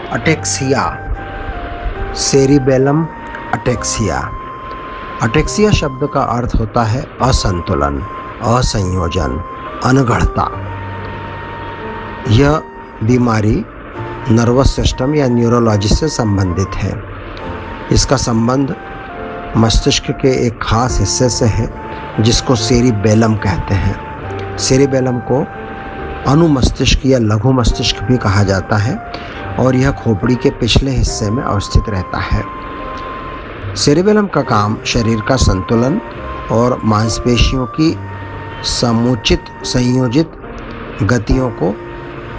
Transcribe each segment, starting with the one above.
Ataxia, cerebellum ataxia. Ataxia शब्द का अर्थ होता है असंतुलन, असंयोजन, अनगढ़ता। यह बीमारी नर्वस सिस्टम या न्यूरोलॉजी से संबंधित है। इसका संबंध मस्तिष्क के एक खास हिस्से से है जिसको सेरिबेलम कहते हैं। सेरिबेलम को अनुमस्तिष्क या लघु मस्तिष्क भी कहा जाता है और यह खोपड़ी के पिछले हिस्से में अवस्थित रहता है। सेरिबेलम का काम शरीर का संतुलन और मांसपेशियों की समुचित संयोजित गतियों को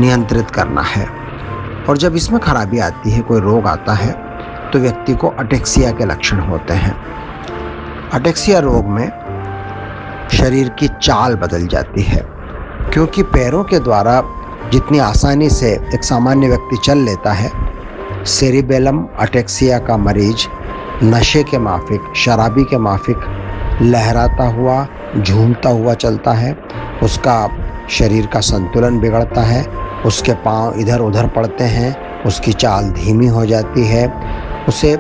नियंत्रित करना है। और जब इसमें खराबी आती है, कोई रोग आता है, तो व्यक्ति को अटेक्सिया के लक्षण होते हैं। अटेक्सिया रोग में शरीर की चाल बदल जाती है, क्योंकि पैरों के द्वारा जितनी आसानी से एक सामान्य व्यक्ति चल लेता है, सेरिबेलम अटेक्सिया का मरीज नशे के माफिक, शराबी के माफिक लहराता हुआ, झूमता हुआ चलता है। उसका शरीर का संतुलन बिगड़ता है, उसके पांव इधर उधर पड़ते हैं, उसकी चाल धीमी हो जाती है, उसे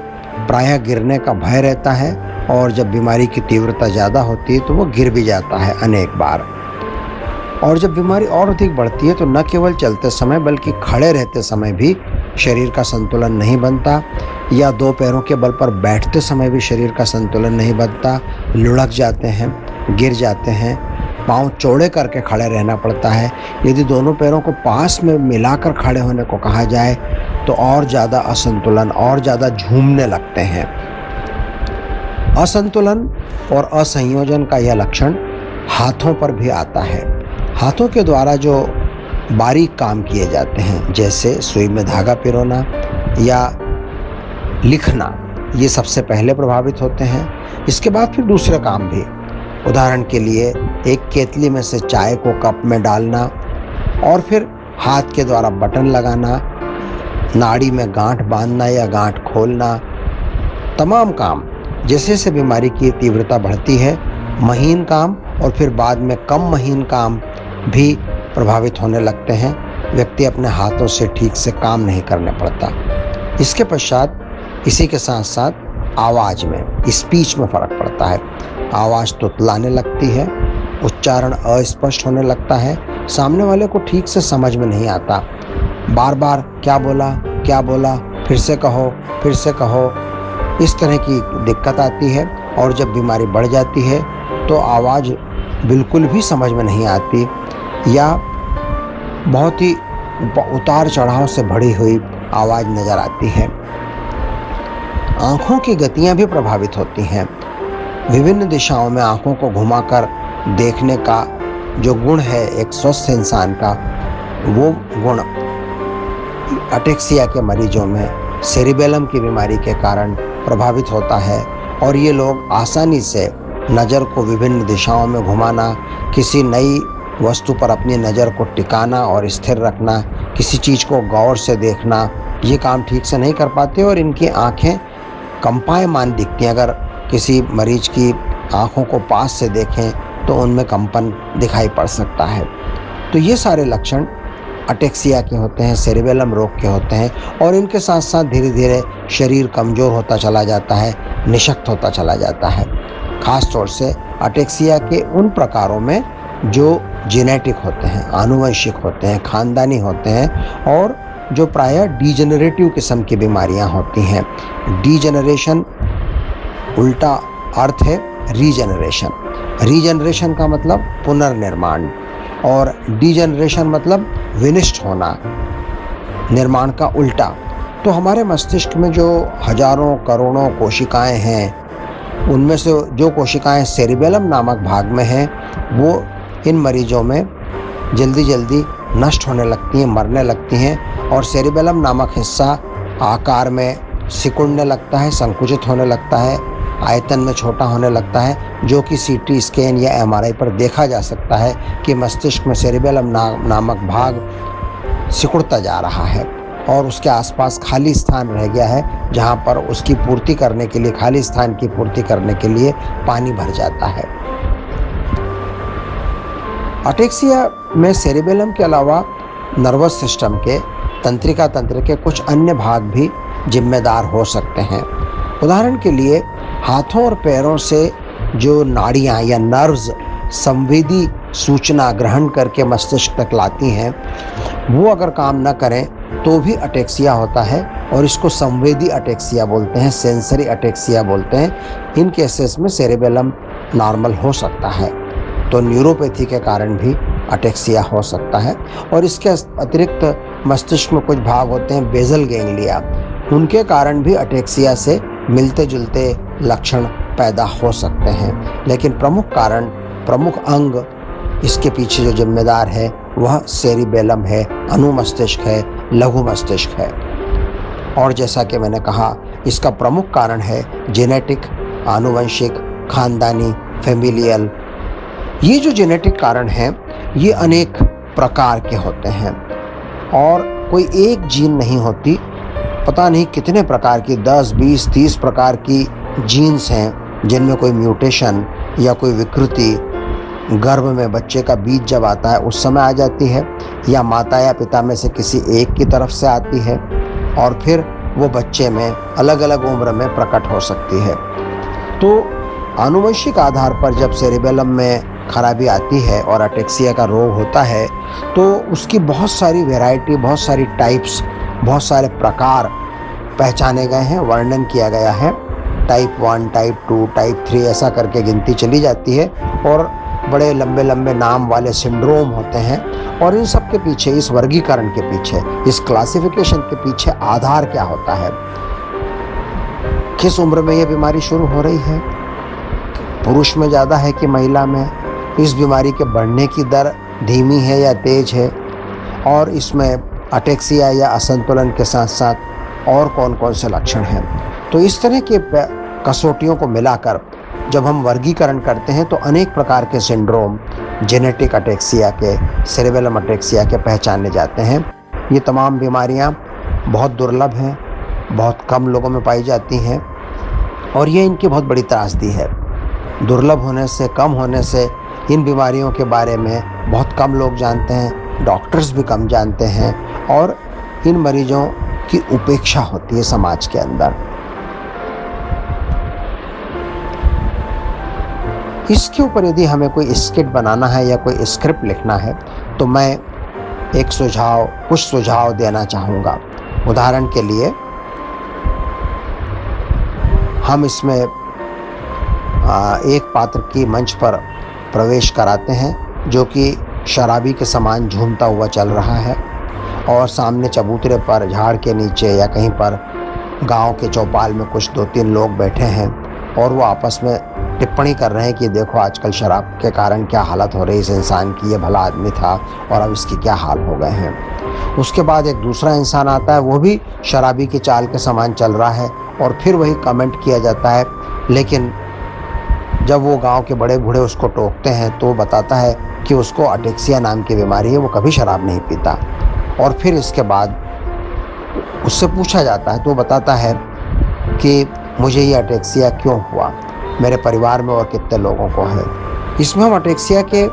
प्रायः गिरने का भय रहता है और जब बीमारी की तीव्रता ज़्यादा होती है तो वो गिर भी जाता है अनेक बार। और जब बीमारी और अधिक बढ़ती है तो न केवल चलते समय बल्कि खड़े रहते समय भी शरीर का संतुलन नहीं बनता, या दो पैरों के बल पर बैठते समय भी शरीर का संतुलन नहीं बनता, लुढ़क जाते हैं, गिर जाते हैं, पाँव चौड़े करके खड़े रहना पड़ता है। यदि दोनों पैरों को पास में मिलाकर खड़े होने को कहा जाए तो और ज़्यादा असंतुलन, और ज़्यादा झूमने लगते हैं। असंतुलन और असंयोजन का यह लक्षण हाथों पर भी आता है। हाथों के द्वारा जो बारीक काम किए जाते हैं, जैसे सुई में धागा पिरोना या लिखना, ये सबसे पहले प्रभावित होते हैं। इसके बाद फिर दूसरे काम भी। उदाहरण के लिए एक केतली में से चाय को कप में डालना और फिर हाथ के द्वारा बटन लगाना, नाड़ी में गांठ बांधना या गांठ खोलना, तमाम काम। जैसे जैसे बीमारी की तीव्रता बढ़ती है, महीन काम और फिर बाद में कम महीन काम भी प्रभावित होने लगते हैं। व्यक्ति अपने हाथों से ठीक से काम नहीं करने पड़ता। इसके पश्चात इसी के साथ साथ आवाज़ में, स्पीच में फ़र्क पड़ता है। आवाज़ तुतलाने लगती है, उच्चारण अस्पष्ट होने लगता है, सामने वाले को ठीक से समझ में नहीं आता, बार बार क्या बोला, फिर से कहो, इस तरह की दिक्कत आती है। और जब बीमारी बढ़ जाती है तो आवाज़ बिल्कुल भी समझ में नहीं आती या बहुत ही उतार चढ़ाव से भरी हुई आवाज़ नज़र आती है। आँखों की गतियाँ भी प्रभावित होती हैं। विभिन्न दिशाओं में आँखों को घुमाकर देखने का जो गुण है एक स्वस्थ इंसान का, वो गुण अटेक्सिया के मरीजों में सेरिबेलम की बीमारी के कारण प्रभावित होता है और ये लोग आसानी से नज़र को विभिन्न दिशाओं में घुमाना, किसी नई वस्तु पर अपनी नज़र को टिकाना और स्थिर रखना, किसी चीज़ को गौर से देखना, ये काम ठीक से नहीं कर पाते और इनकी आँखें कंपायमान दिखती हैं। अगर किसी मरीज की आँखों को पास से देखें तो उनमें कंपन दिखाई पड़ सकता है। तो ये सारे लक्षण अटेक्सिया के होते हैं, सेरिबेलम रोग के होते हैं और इनके साथ साथ धीरे धीरे शरीर कमज़ोर होता चला जाता है, निशक्त होता चला जाता है। ख़ास तौर से अटेक्सिया के उन प्रकारों में जो जेनेटिक होते हैं, आनुवंशिक होते हैं, ख़ानदानी होते हैं और जो प्रायः डीजेनरेटिव किस्म की बीमारियां होती हैं। डीजेनरेशन उल्टा अर्थ है रीजेनरेशन। रीजेनरेशन का मतलब पुनर्निर्माण और डीजेनरेशन मतलब विनिष्ट होना, निर्माण का उल्टा। तो हमारे मस्तिष्क में जो हजारों करोड़ों कोशिकाएं हैं, उनमें से जो कोशिकाएं सेरिबेलम नामक भाग में हैं, वो इन मरीजों में जल्दी जल्दी नष्ट होने लगती हैं, मरने लगती हैं और सेरिबेलम नामक हिस्सा आकार में सिकुड़ने लगता है, संकुचित होने लगता है, आयतन में छोटा होने लगता है, जो कि सीटी स्कैन या एमआरआई पर देखा जा सकता है कि मस्तिष्क में सेरिबेलम नामक भाग सिकुड़ता जा रहा है और उसके आसपास खाली स्थान रह गया है, जहां पर उसकी पूर्ति करने के लिए, खाली स्थान की पूर्ति करने के लिए पानी भर जाता है। अटेक्सिया में सेरिबेलम के अलावा नर्वस सिस्टम के तंत्रिका तंत्र के कुछ अन्य भाग भी जिम्मेदार हो सकते हैं। उदाहरण के लिए हाथों और पैरों से जो नाड़ियाँ या नर्व्स संवेदी सूचना ग्रहण करके मस्तिष्क तक लाती हैं, वो अगर काम न करें तो भी अटेक्सिया होता है और इसको संवेदी अटेक्सिया बोलते हैं, सेंसरी अटेक्सिया बोलते हैं। इन केसेस में सेरेबेलम नॉर्मल हो सकता है। तो न्यूरोपैथी के कारण भी अटेक्सिया हो सकता है। और इसके अतिरिक्त मस्तिष्क में कुछ भाग होते हैं बेसल गैंग्लिया, उनके कारण भी अटेक्सिया से मिलते जुलते लक्षण पैदा हो सकते हैं। लेकिन प्रमुख अंग इसके पीछे जो जिम्मेदार है वह सेरिबेलम है, अनुमस्तिष्क है, लघु मस्तिष्क है। और जैसा कि मैंने कहा, इसका प्रमुख कारण है जेनेटिक, आनुवंशिक, खानदानी, फैमिलियल। ये जो जेनेटिक कारण हैं ये अनेक प्रकार के होते हैं और कोई एक जीन नहीं होती, पता नहीं कितने प्रकार की 10, 20, 30 प्रकार की जीन्स हैं जिनमें कोई म्यूटेशन या कोई विकृति गर्भ में बच्चे का बीज जब आता है उस समय आ जाती है, या माता या पिता में से किसी एक की तरफ से आती है और फिर वो बच्चे में अलग अलग उम्र में प्रकट हो सकती है। तो आनुवंशिक आधार पर जब सेरिबेलम में खराबी आती है और अटेक्सिया का रोग होता है तो उसकी बहुत सारी वैरायटी, बहुत सारी टाइप्स, बहुत सारे प्रकार पहचाने गए हैं, वर्णन किया गया है। टाइप 1, टाइप 2, टाइप 3 ऐसा करके गिनती चली जाती है और बड़े लंबे लंबे नाम वाले सिंड्रोम होते हैं। और इन सब के पीछे, इस वर्गीकरण के पीछे, इस क्लासिफिकेशन के पीछे आधार क्या होता है? किस उम्र में ये बीमारी शुरू हो रही है, पुरुष में ज़्यादा है कि महिला में, इस बीमारी के बढ़ने की दर धीमी है या तेज है, और इसमें अटेक्सिया या असंतुलन के साथ साथ और कौन कौन से लक्षण हैं। तो इस तरह के कसौटियों को मिलाकर जब हम वर्गीकरण करते हैं तो अनेक प्रकार के सिंड्रोम जेनेटिक अटेक्सिया के, सेरेबेलम अटेक्सिया के पहचाने जाते हैं। ये तमाम बीमारियां बहुत दुर्लभ हैं, बहुत कम लोगों में पाई जाती हैं और ये इनकी बहुत बड़ी त्रासदी है। दुर्लभ होने से, कम होने से इन बीमारियों के बारे में बहुत कम लोग जानते हैं, डॉक्टर्स भी कम जानते हैं और इन मरीजों की उपेक्षा होती है समाज के अंदर। इसके ऊपर यदि हमें कोई स्किट बनाना है या कोई स्क्रिप्ट लिखना है तो मैं कुछ सुझाव देना चाहूँगा। उदाहरण के लिए हम इसमें एक पात्र की मंच पर प्रवेश कराते हैं जो कि शराबी के समान झूमता हुआ चल रहा है और सामने चबूतरे पर, झाड़ के नीचे या कहीं पर गांव के चौपाल में कुछ 2-3 लोग बैठे हैं और वो आपस में टिप्पणी कर रहे हैं कि देखो आजकल शराब के कारण क्या हालत हो रही है इस इंसान की, ये भला आदमी था और अब इसकी क्या हाल हो गए हैं। उसके बाद एक दूसरा इंसान आता है, वो भी शराबी की चाल के समान चल रहा है और फिर वही कमेंट किया जाता है। लेकिन जब वो गांव के बड़े बूढ़े उसको टोकते हैं तो वो बताता है कि उसको अटेक्सिया नाम की बीमारी है, वो कभी शराब नहीं पीता। और फिर इसके बाद उससे पूछा जाता है तो वो बताता है कि मुझे ये अटेक्सिया क्यों हुआ, मेरे परिवार में और कितने लोगों को है। इसमें हम अटेक्सिया के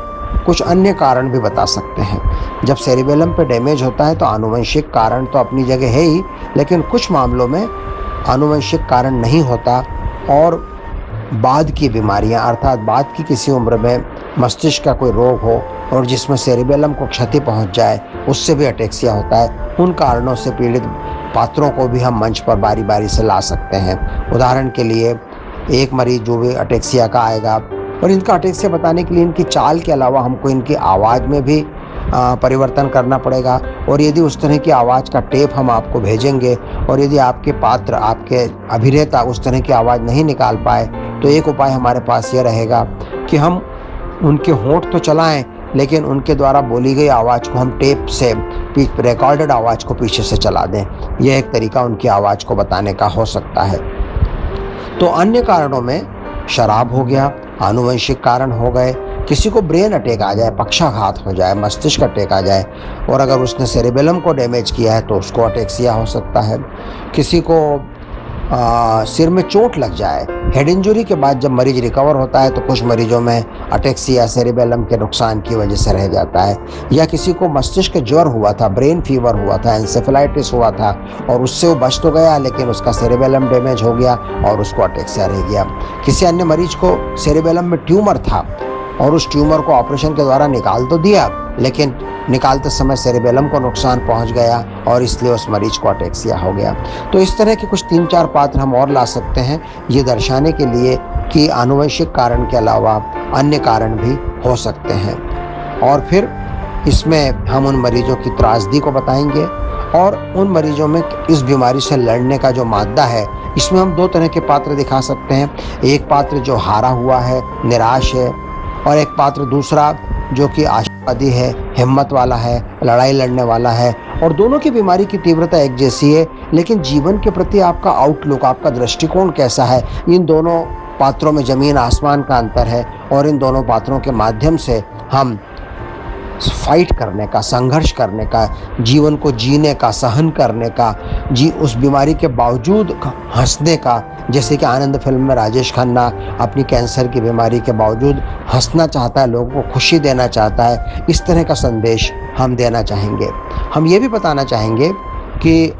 कुछ अन्य कारण भी बता सकते हैं। जब सेरिबेलम पे डैमेज होता है तो आनुवंशिक कारण तो अपनी जगह है ही, लेकिन कुछ मामलों में आनुवंशिक कारण नहीं होता और बाद की बीमारियां, अर्थात बाद की किसी उम्र में मस्तिष्क का कोई रोग हो और जिसमें सेरिबेलम को क्षति पहुंच जाए, उससे भी अटेक्सिया होता है। उन कारणों से पीड़ित पात्रों को भी हम मंच पर बारी बारी से ला सकते हैं। उदाहरण के लिए एक मरीज जो भी अटेक्सिया का आएगा और इनका अटेक्सिया बताने के लिए इनकी चाल के अलावा हमको इनकी आवाज़ में भी परिवर्तन करना पड़ेगा। और यदि उस तरह की आवाज़ का टेप हम आपको भेजेंगे और यदि आपके पात्र, आपके अभिनेता उस तरह की आवाज़ नहीं निकाल पाए तो एक उपाय हमारे पास ये रहेगा कि हम उनके होंठ तो चलाएं लेकिन उनके द्वारा बोली गई आवाज़ को हम टेप से, रिकॉर्डेड आवाज़ को पीछे से चला दें। यह एक तरीका उनकी आवाज़ को बताने का हो सकता है। तो अन्य कारणों में शराब हो गया, आनुवंशिक कारण हो गए, किसी को ब्रेन अटैक आ जाए, पक्षाघात हो जाए, मस्तिष्क अटैक आ जाए और अगर उसने सेरिबेलम को डैमेज किया है तो उसको अटेक्सिया हो सकता है। किसी को सिर में चोट लग जाए, हेड इंजरी के बाद जब मरीज रिकवर होता है तो कुछ मरीजों में अटेक्सिया सेरिबेलम के नुकसान की वजह से रह जाता है, या किसी को मस्तिष्क ज्वर हुआ था, ब्रेन फीवर हुआ था, एंसेफेलाइटिस हुआ था और उससे वो बच तो गया लेकिन उसका सेरिबेलम डैमेज हो गया और उसको अटेक्सिया रह गया। किसी अन्य मरीज को सेरिबेलम में ट्यूमर था और उस ट्यूमर को ऑपरेशन के द्वारा निकाल तो दिया लेकिन निकालते समय सेरिबेलम को नुकसान पहुंच गया और इसलिए उस मरीज को अटेक्सिया हो गया। तो इस तरह के कुछ 3-4 पात्र हम और ला सकते हैं ये दर्शाने के लिए कि आनुवंशिक कारण के अलावा अन्य कारण भी हो सकते हैं। और फिर इसमें हम उन मरीजों की त्रासदी को बताएंगे और उन मरीजों में इस बीमारी से लड़ने का जो मादा है, इसमें हम 2 तरह के पात्र दिखा सकते हैं। एक पात्र जो हारा हुआ है, निराश है, और एक पात्र दूसरा जो कि आशावादी है, हिम्मत वाला है, लड़ाई लड़ने वाला है। और दोनों की बीमारी की तीव्रता एक जैसी है लेकिन जीवन के प्रति आपका आउटलुक, आपका दृष्टिकोण कैसा है, इन दोनों पात्रों में ज़मीन आसमान का अंतर है। और इन दोनों पात्रों के माध्यम से हम फाइट करने का, संघर्ष करने का, जीवन को जीने का, सहन करने का, उस बीमारी के बावजूद हंसने का, जैसे कि आनंद फिल्म में राजेश खन्ना अपनी कैंसर की बीमारी के बावजूद हंसना चाहता है, लोगों को खुशी देना चाहता है, इस तरह का संदेश हम देना चाहेंगे। हम ये भी बताना चाहेंगे कि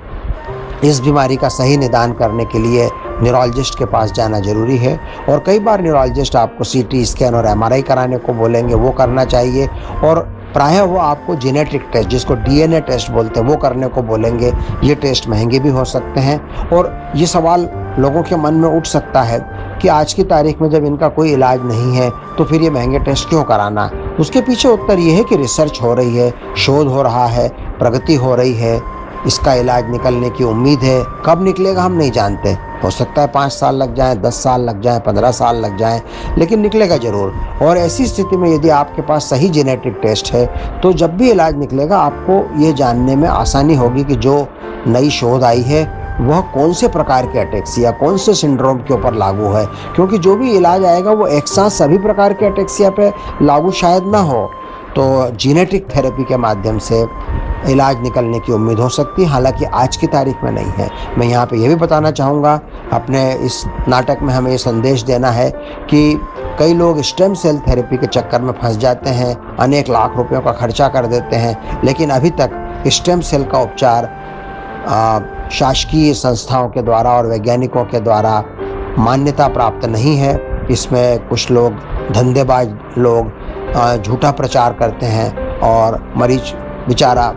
इस बीमारी का सही निदान करने के लिए न्यूरोलॉजिस्ट के पास जाना जरूरी है और कई बार न्यूरोलॉजिस्ट आपको सीटी स्कैन और एमआरआई कराने को बोलेंगे, वो करना चाहिए। और प्रायः वो आपको जेनेटिक टेस्ट, जिसको डीएनए टेस्ट बोलते हैं, वो करने को बोलेंगे। ये टेस्ट महंगे भी हो सकते हैं। और ये सवाल लोगों के मन में उठ सकता है कि आज की तारीख में जब इनका कोई इलाज नहीं है तो फिर ये महंगे टेस्ट क्यों कराना। उसके पीछे उत्तर ये है कि रिसर्च हो रही है, शोध हो रहा है, प्रगति हो रही है, इसका इलाज निकलने की उम्मीद है। कब निकलेगा हम नहीं जानते, हो सकता है 5 साल लग जाएं, 10 साल लग जाएं, 15 साल लग जाएं, लेकिन निकलेगा ज़रूर। और ऐसी स्थिति में यदि आपके पास सही जेनेटिक टेस्ट है तो जब भी इलाज निकलेगा आपको ये जानने में आसानी होगी कि जो नई शोध आई है वह कौन से प्रकार के अटेक्सिया, कौन से सिंड्रोम के ऊपर लागू है। क्योंकि जो भी इलाज आएगा वो एक साथ सभी प्रकार के अटेक्सिया पे लागू शायद ना हो। तो जेनेटिक थेरेपी के माध्यम से इलाज निकलने की उम्मीद हो सकती है, हालांकि आज की तारीख में नहीं है। मैं यहाँ पे ये भी बताना चाहूँगा, अपने इस नाटक में हमें ये संदेश देना है कि कई लोग स्टेम सेल थेरेपी के चक्कर में फंस जाते हैं, अनेक लाख रुपयों का खर्चा कर देते हैं, लेकिन अभी तक स्टेम सेल का उपचार शासकीय संस्थाओं के द्वारा और वैज्ञानिकों के द्वारा मान्यता प्राप्त नहीं है। इसमें कुछ लोग, धंधेबाज लोग झूठा प्रचार करते हैं और मरीज बेचारा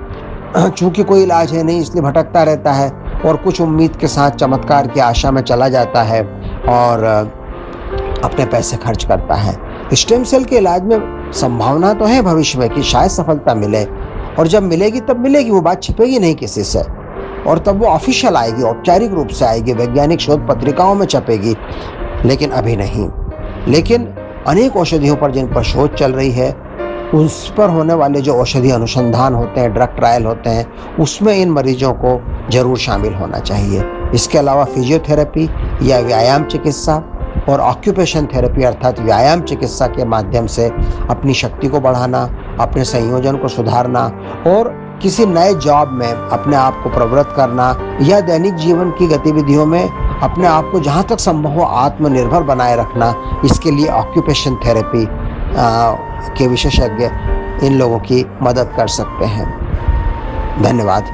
चूँकि कोई इलाज है नहीं इसलिए भटकता रहता है और कुछ उम्मीद के साथ चमत्कार की आशा में चला जाता है और अपने पैसे खर्च करता है। स्टेम सेल के इलाज में संभावना तो है भविष्य में कि शायद सफलता मिले, और जब मिलेगी तब मिलेगी, वो बात छिपेगी नहीं किसी से, और तब वो ऑफिशियल आएगी, औपचारिक रूप से आएगी, वैज्ञानिक शोध पत्रिकाओं में छपेगी, लेकिन अभी नहीं। लेकिन अनेक औषधियों पर जिन पर शोध चल रही है, उस पर होने वाले जो औषधि अनुसंधान होते हैं, ड्रग ट्रायल होते हैं, उसमें इन मरीजों को जरूर शामिल होना चाहिए। इसके अलावा फिजियोथेरेपी या व्यायाम चिकित्सा और ऑक्यूपेशन थेरेपी अर्थात व्यायाम चिकित्सा के माध्यम से अपनी शक्ति को बढ़ाना, अपने संयोजन को सुधारना और किसी नए जॉब में अपने आप को प्रवृत्त करना या दैनिक जीवन की गतिविधियों में अपने आप को जहाँ तक संभव हो आत्मनिर्भर बनाए रखना, इसके लिए ऑक्यूपेशन थेरेपी के विशेषज्ञ इन लोगों की मदद कर सकते हैं। धन्यवाद।